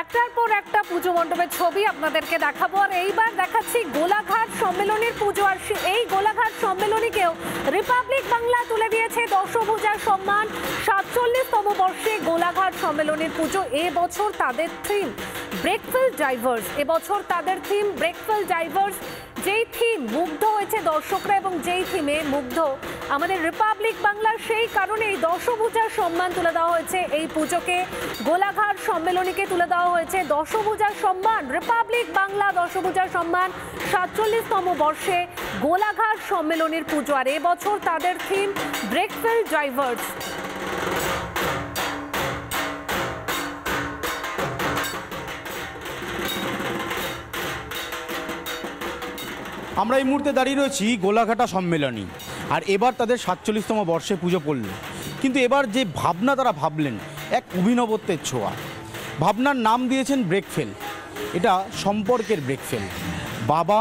একটার পর একটা পুজো মণ্ডপের ছবি আপনাদেরকে দেখাবো। আর এইবার দেখাচ্ছি গোলাঘাট সম্মেলনের পুজো। আর এই গোলাঘাট সম্মেলনীকেও রিপাবলিক বাংলা তুলে দিয়েছে দশভূজার সম্মান। ৪৭তম বর্ষে গোলাঘাট সম্মেলনের পুজো। এবছর তাদের থিম ব্রেকফুল ডাইভার্স। এবছর তাদের থিম ব্রেকফুল ডাইভার্স। যেই থিম মুগ্ধ হয়েছে দর্শকরা এবং যেই থিমে মুগ্ধ আমাদের রিপাবলিক বাংলার, সেই কারণেই দশভূজার সম্মান তুলে দেওয়া হয়েছে এই পুজোকে। গোলাঘাট সম্মেলনীকে তুলে দেওয়া হয়েছে দশভূজার সম্মান। রিপাবলিক বাংলা দশভূজার সম্মান ৪৭তম বর্ষে গোলাঘাট সম্মেলনের পুজো। আর এবছর তাদের থিম ব্রেকফুল ডাইভার্স। আমরা এই মুহূর্তে দাঁড়িয়ে রয়েছি গোলাঘাটা সম্মেলনী। আর এবার তাদের ৪৭তম বর্ষে পুজো পড়ল। কিন্তু এবার যে ভাবনা তারা ভাবলেন, এক অভিনবত্বের ছোঁয়া। ভাবনার নাম দিয়েছেন ব্রেকফেল। এটা সম্পর্কের ব্রেকফেল। বাবা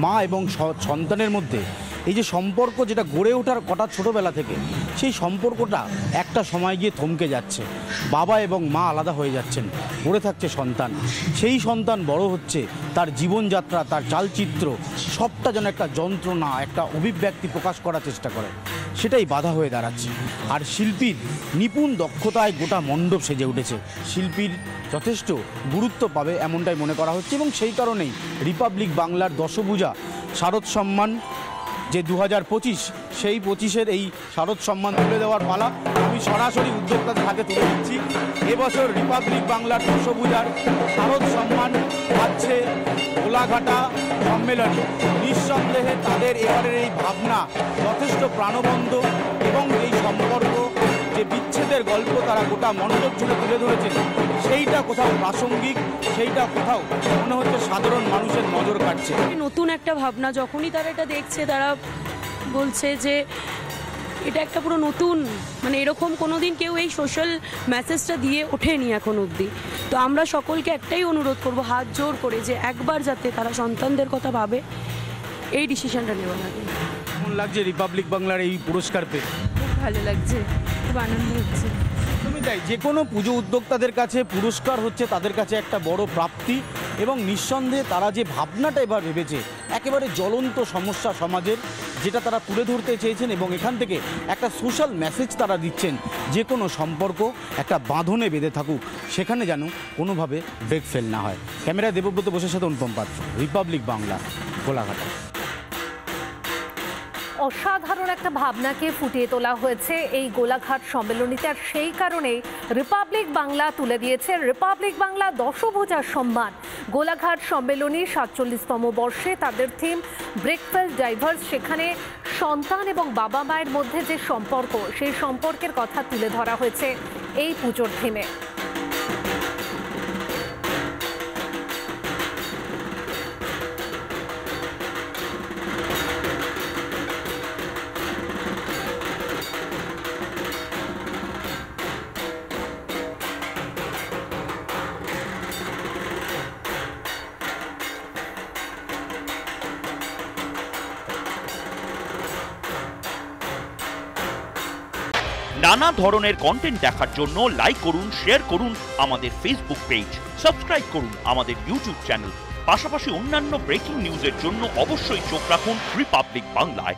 মা এবং সন্তানের মধ্যে এই যে সম্পর্ক, যেটা গড়ে ওঠার কথা ছোটোবেলা থেকে, সেই সম্পর্কটা একটা সময় গিয়ে থমকে যাচ্ছে। বাবা এবং মা আলাদা হয়ে যাচ্ছেন, পড়ে থাকছে সন্তান। সেই সন্তান বড় হচ্ছে, তার জীবনযাত্রা, তার চালচিত্র সবটা যেন একটা যন্ত্রণা, একটা অভিব্যক্তি প্রকাশ করার চেষ্টা করে, সেটাই বাধা হয়ে দাঁড়াচ্ছে। আর শিল্পীর নিপুণ দক্ষতায় গোটা মণ্ডপ সেজে উঠেছে। শিল্পীর যথেষ্ট গুরুত্ব পাবে এমনটাই মনে করা হচ্ছে। এবং সেই কারণেই রিপাবলিক বাংলার দশভূজা শারদ সম্মান যে ২০২৫, সেই ২৫-এর এই শারদ সম্মান তুলে দেওয়ার পালা আমি সরাসরি উদ্যোক্তাদের হাতে তুলে দিচ্ছি। এবছর রিপাবলিক বাংলার দশভূজার শারদ সম্মান পাচ্ছে গোলাঘাটা সম্মেলনী। নিঃসন্দেহে তাদের এবারের এই ভাবনা যথেষ্ট প্রাণবন্ত এবং এই সম্পর্ক, যে বিচ্ছেদের গল্প তারা গোটা মণ্ডপ জুড়ে তুলে ধরেছেন, সেইটা কোথাও প্রাসঙ্গিক, সেইটা কোথাও মনে হচ্ছে সাধারণ মানুষের নজর কাটছে। নতুন একটা ভাবনা, যখনই তারা এটা দেখছে তারা বলছে যে এটা একটা পুরো নতুন, মানে এরকম কোনোদিন কেউ এই সোশ্যাল মেসেজটা দিয়ে ওঠেনি এখন অবধি। তো আমরা সকলকে একটাই অনুরোধ করব, হাত জোর করে, যে একবার যাতে তারা সন্তানদের কথা ভাবে, এই ডিসিশনটা নেওয়া লাগে। কেমন লাগছে রিপাবলিক বাংলার এই পুরস্কার পেয়ে? খুব ভালো লাগছে, খুব আনন্দ হচ্ছে। তুমি তাই, যে কোনো পুজো উদ্যোক্তাদের কাছে পুরস্কার হচ্ছে তাদের কাছে একটা বড় প্রাপ্তি। এবং নিঃসন্দেহে তারা যে ভাবনাটা এবার ভেবেছে, একেবারে জ্বলন্ত সমস্যা সমাজের, যেটা তারা তুলে ধরতে চেয়েছেন এবং এখান থেকে একটা সোশ্যাল মেসেজ তারা দিচ্ছেন, যে কোনো সম্পর্ক একটা বাঁধনে বেঁধে থাকুক, সেখানে যেন কোনোভাবে ব্রেক ফেল না হয়। ক্যামেরায় দেবব্রত বসের সাথে অনুপম পাত্র, রিপাবলিক বাংলা, গোলাঘাটা। অসাধারণ একটা ভাবনাকে ফুটিয়ে তোলা হয়েছে এই গোলাঘাট সম্মেলনীতে। আর সেই কারণেই রিপাবলিক বাংলা তুলে দিয়েছে রিপাবলিক বাংলা দশভূজার সম্মান। গোলাঘাট সম্মেলনী ৪৭তম বর্ষে তাদের থিম ব্রেকফুল ডাইভার্স। সেখানে সন্তান এবং বাবা মায়ের মধ্যে যে সম্পর্ক, সেই সম্পর্কের কথা তুলে ধরা হয়েছে এই পুজোর থিমে। নানা ধরনের কন্টেন্ট দেখার জন্য লাইক করুন, শেয়ার করুন আমাদের ফেসবুক পেজ, সাবস্ক্রাইব করুন আমাদের ইউটিউব চ্যানেল। পাশাপাশি অন্যান্য ব্রেকিং নিউজের জন্য অবশ্যই চোখ রাখুন রিপাবলিক বাংলায়।